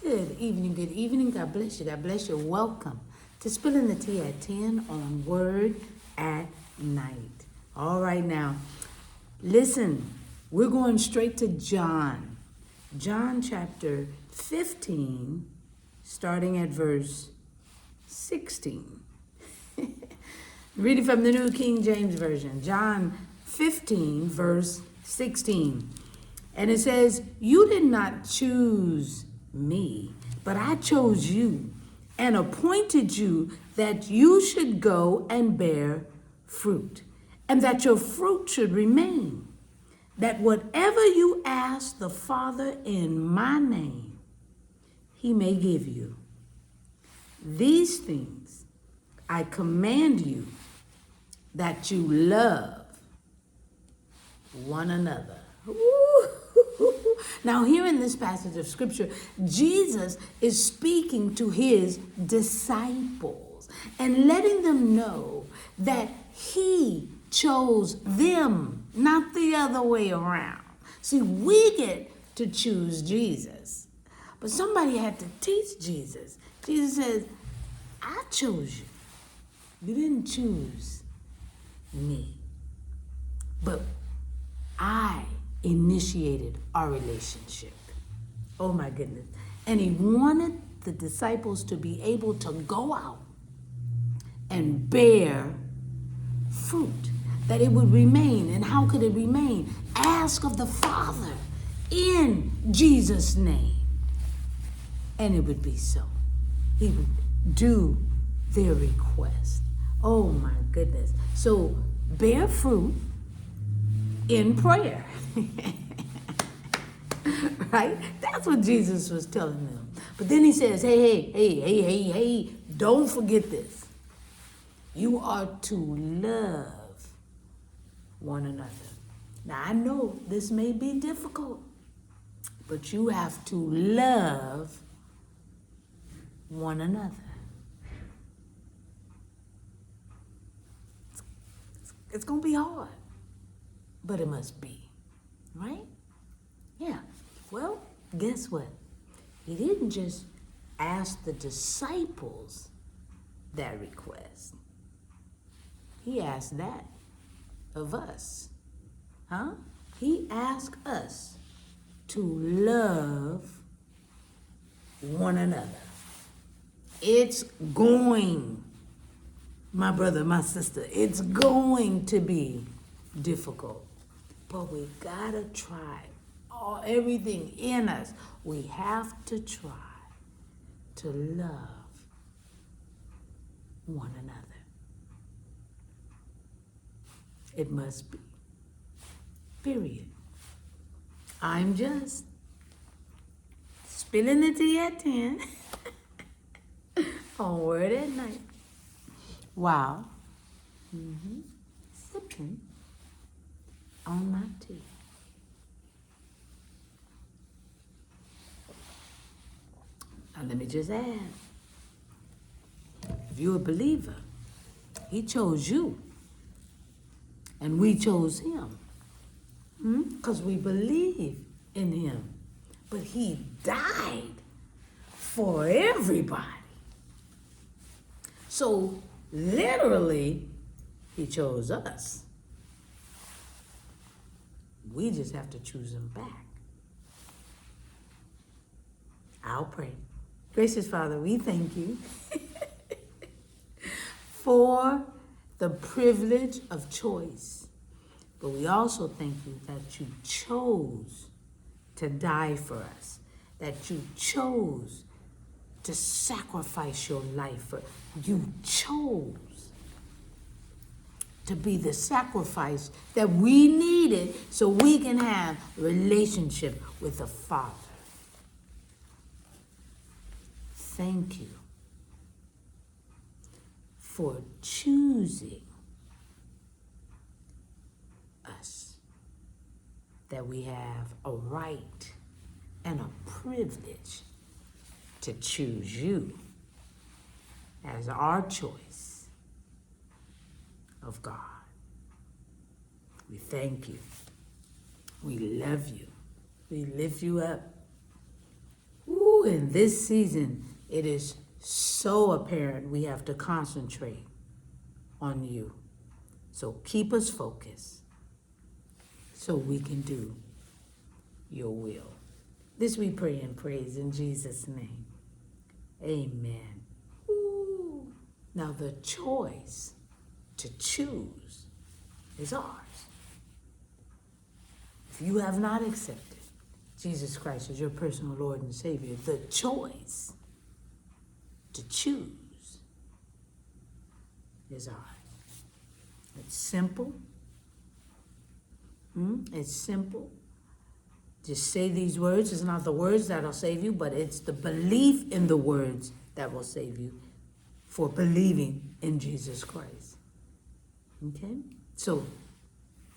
Good evening, good evening. God bless you, God bless you. Welcome to Spilling the Tea at 10 on Word at Night. All right, now, listen, we're going straight to John. John chapter 15, starting at verse 16. Reading from the New King James Version. John 15, verse 16. And it says, "You did not choose me, but I chose you and appointed you that you should go and bear fruit, and that your fruit should remain, that whatever you ask the Father in my name, he may give you. These things I command you, that you love one another." Now, here in this passage of scripture, Jesus is speaking to his disciples and letting them know that he chose them, not the other way around. See, we get to choose Jesus, but somebody had to teach Jesus. Jesus says, I chose you. You didn't choose me, but I initiated our relationship. Oh my goodness. And he wanted the disciples to be able to go out and bear fruit, that it would remain. And how could it remain? Ask of the Father in Jesus' name, and it would be so. He would do their request. Oh my goodness. So bear fruit in prayer. Right? That's what Jesus was telling them. But then he says, hey, don't forget this. You are to love one another. Now, I know this may be difficult, but you have to love one another. It's going to be hard, but it must be. Right? Yeah. Well, guess what? He didn't just ask the disciples that request. He asked that of us. Huh? He asked us to love one another. It's going, my brother, my sister, it's going to be difficult. But we gotta try. Everything in us, we have to try to love one another. It must be. Period. I'm just spilling the tea at 10 on Word at Night. Wow. Sipping on my tea. Now let me just add, if you're a believer, he chose you and we chose him because we believe in him. But he died for everybody. So literally, he chose us. We just have to choose him back. I'll pray. Gracious Father, we thank you for the privilege of choice. But we also thank you that you chose to die for us, that you chose to sacrifice your life for. You chose to be the sacrifice that we needed so we can have a relationship with the Father. Thank you for choosing us, that we have a right and a privilege to choose you as our choice of God. We thank you. We love you. We lift you up. Ooh, in this season, it is so apparent we have to concentrate on you. So keep us focused so we can do your will. This we pray and praise in Jesus' name. Amen. Ooh. Now the choice to choose is ours. If you have not accepted Jesus Christ as your personal Lord and Savior, the choice to choose is ours. It's simple. It's simple. Just say these words. It's not the words that'll save you, but it's the belief in the words that will save you for believing in Jesus Christ. Okay? So,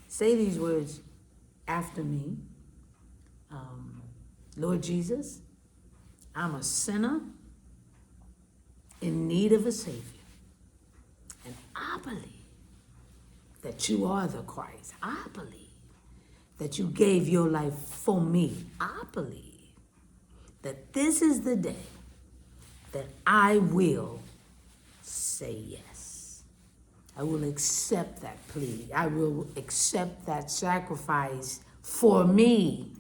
say these words after me. Lord Jesus, I'm a sinner in need of a Savior. And I believe that you are the Christ. I believe that you gave your life for me. I believe that this is the day that I will say yes. I will accept that plea. I will accept that sacrifice for me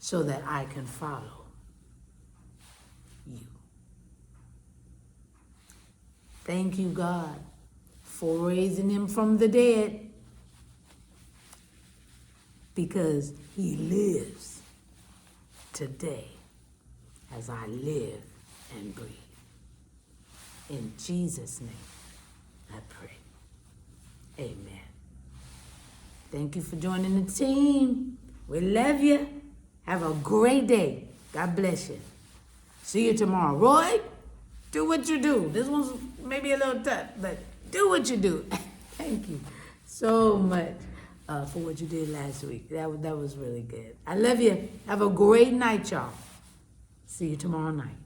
so that I can follow you. Thank you, God, for raising him from the dead, because he lives today as I live and breathe. In Jesus' name, I pray. Amen. Thank you for joining the team. We love you. Have a great day. God bless you. See you tomorrow. Roy, do what you do. This one's maybe a little tough, but do what you do. Thank you so much for what you did last week. That was really good. I love you. Have a great night, y'all. See you tomorrow night.